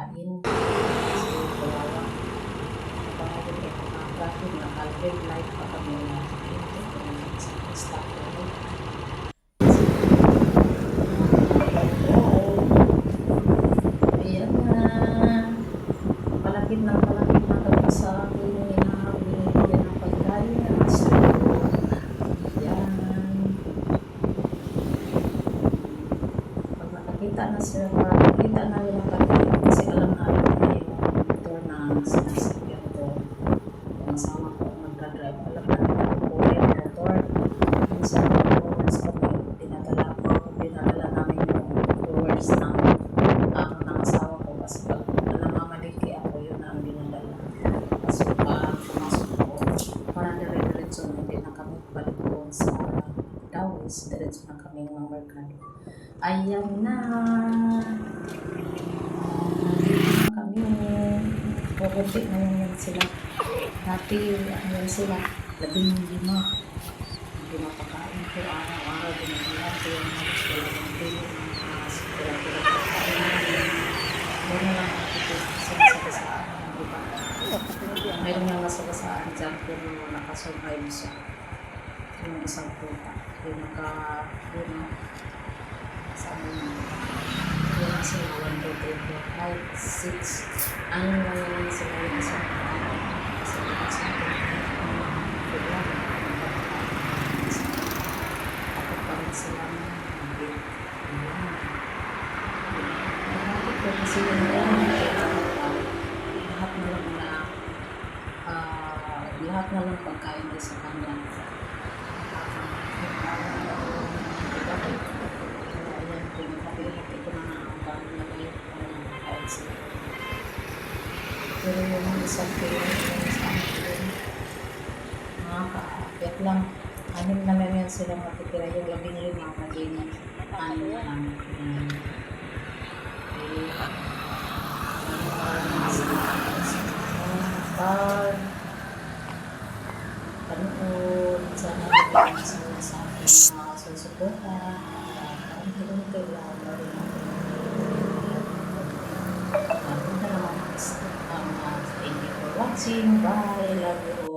pagkain. Kasi kawawa. Kapag ay umaga, naka-red light pa kami na sa stop light. Ayan na. Palapit na kami sa akin. Binibigyan ng pagkain. Ayan. Pag nakakita na sila, nakakita na yung pagkain kasi alam na yung motor na sinasakyan ko. Yung asawa ko magdadrive. Alam na po yung motor. Minsan oras kami dinadala namin yung viewers ng asawa ko kasi pag namamaliki ako yun na ang dinadala. Kasi pumasok ko para dire-diretso na hindi na kami balik doon sa Dawis, diretso na kami ng merkado. Ayan na kami, pupunti na yan sila. Dati yan sila 15. Hindi mapakain ko araw-araw, binigyan ko yung halos dalawang kilo pila-pila pagkain namin. Meron lang ako sagasaan ng iba. Meron lang nasagasaan dyan pero nakasurvive siya. Yung isang puta. Yung sabi mo, yung sila 1, 2, 3, 4, 5, 6. Ano lang naman sila yung isang puta. Kasi isang puta. Kaya ako pa rin sila ng kasi yun lahat na lang pagkain ay sa kanya. Ayan, pinaghabi-habi ko na ang pag-lagay ko ng pagkain sila. Pero yung isang kilo sa akin, nakakaakyat lang. 6 na lang yan sila matitira. Yung 15 maging 6 na lang. Panood sana sa akin mga susuporta ang hilong-hilong lang rin naman thank you for watching, bye, love you.